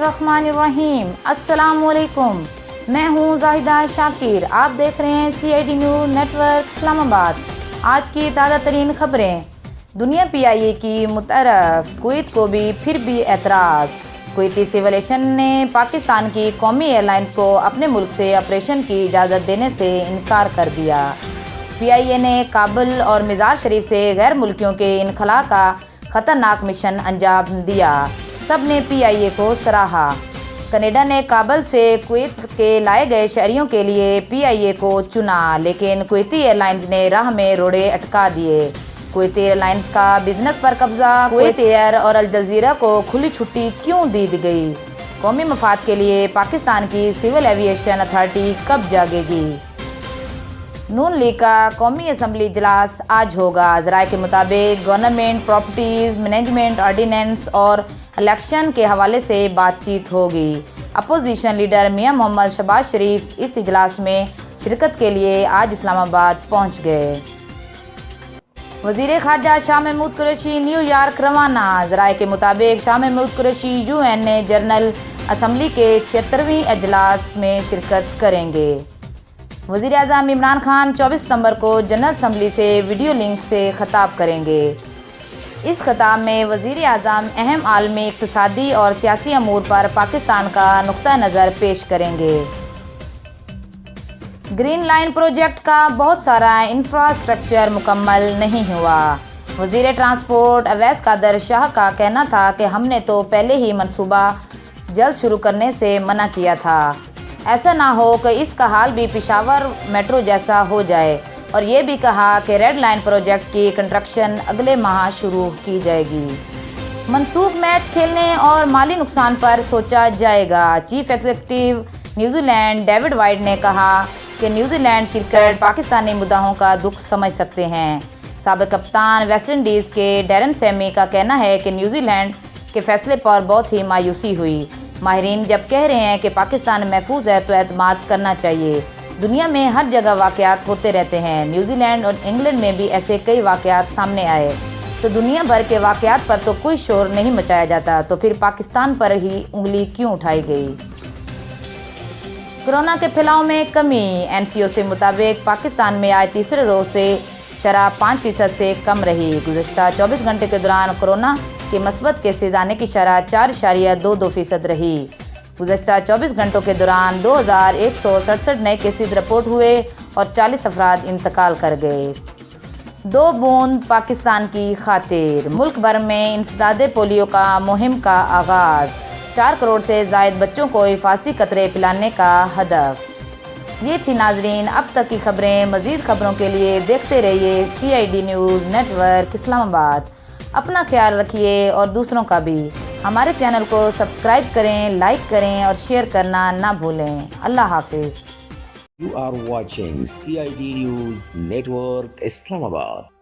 बिस्मिल्लाहिर्रहमानिर्रहीम। अस्सलाम वालेकुम। मैं हूँ जाहिदा शाकिर। आप देख रहे हैं CID न्यूज़ नेटवर्क इस्लामाबाद। आज की ताज़ा तरीन खबरें। दुनिया PIA की मुतरफ, कुवैत को भी फिर भी एतराज़। कुवैती सिविल एविएशन ने पाकिस्तान की कौमी एयरलाइंस को अपने मुल्क से ऑपरेशन की इजाज़त देने से इनकार कर दिया। PIA ने काबुल और मज़ार शरीफ से गैर मुल्कियों के इनखला का ख़तरनाक मिशन अंजाम दिया। सब ने PIA को सराहा। कनाडा ने काबुल से कुवैत के लाए गए शहरियों के लिए PIA को चुना, लेकिन कुवैती एयरलाइंस ने राह में रोड़े अटका दिए। कुवैती एयरलाइंस का बिजनेस पर कब्जा, कुवैत एयर और अल जज़ीरा को खुली छुट्टी क्यों दी गई? कौमी मफाद के लिए पाकिस्तान की सिविल एविएशन अथॉरिटी कब जागेगी? नून लीग का कौमी असम्बली इजलास आज होगा। ज़राए के मुताबिक गवर्नमेंट प्रॉपर्टीज़ मैनेजमेंट ऑर्डिनेंस और इलेक्शन के हवाले से बातचीत होगी। अपोजिशन लीडर मियां मोहम्मद शहबाज शरीफ इस इजलास में शिरकत के लिए आज इस्लामाबाद पहुंच गए। वज़ीर ख़ारजा शाह महमूद कुरैशी न्यूयॉर्क रवाना। ज़राए के मुताबिक Shah Mahmood Qureshi UN general assembly के 76वें इजलास में शिरकत करेंगे। वज़ीर आज़म इमरान खान 24 सितंबर को जनरल असम्बली से वीडियो लिंक से खिताब करेंगे। इस खिताब में वज़ीर आज़म अहम आलमी इक़्तिसादी और सियासी अमूर पर पाकिस्तान का नुक्ता नज़र पेश करेंगे। ग्रीन लाइन प्रोजेक्ट का बहुत सारा इंफ्रास्ट्रक्चर मुकम्मल नहीं हुआ। वज़ीर ट्रांसपोर्ट अवैस कादर शाह का कहना था कि हमने तो पहले ही मंसूबा जल्द शुरू करने से मना किया था। ऐसा ना हो कि इसका हाल भी पेशावर मेट्रो जैसा हो जाए, और ये भी कहा कि रेड लाइन प्रोजेक्ट की कंस्ट्रक्शन अगले माह शुरू की जाएगी। मनसूख मैच खेलने और माली नुकसान पर सोचा जाएगा। Chief executive New Zealand David wide ने कहा कि न्यूजीलैंड क्रिकेट पाकिस्तानी मुद्दाओं का दुख समझ सकते हैं। साबिक कप्तान वेस्ट इंडीज़ के डैरन सैमी का कहना है कि न्यूजीलैंड के फैसले पर बहुत ही मायूसी हुई। माहिरीन जब कह रहे हैं कि पाकिस्तान महफूज है तो एतमाद करना चाहिए। दुनिया में हर जगह वाक़यात होते रहते हैं। न्यूजीलैंड और इंग्लैंड में भी ऐसे कई वाक़यात सामने आए, तो दुनिया भर के वाक़यात पर तो कोई शोर नहीं मचाया जाता, तो फिर पाकिस्तान पर ही उंगली क्यों उठाई गई? कोरोना के फैलाव में कमी। NCO से मुताबिक पाकिस्तान में आज तीसरे रोज़ से शरह 5% से कम रही। गुज़श्ता 24 घंटे के दौरान कोरोना के मस्बत केसेज आने की शरह 4.22% रही। गुज़श्ता 24 घंटों के दौरान 2167 नए केसेज रिपोर्ट हुए और 40 अफराद इंतकाल कर गए। 2 बूंद पाकिस्तान की खातिर। मुल्क भर में इंसदादे पोलियो का मुहिम का आगाज़। 4 करोड़ से ज़ायद बच्चों को हिफाजती कतरे पिलाने का हदफ। ये थी नाजरीन अब तक की खबरें। मज़ीद खबरों के लिए देखते रहिए CID न्यूज़ नेटवर्क इस्लामाबाद। अपना ख्याल रखिए और दूसरों का भी। हमारे चैनल को सब्सक्राइब करें, लाइक करें और शेयर करना ना भूलें। अल्लाह हाफिज़। You are watching CID News Network Islamabad.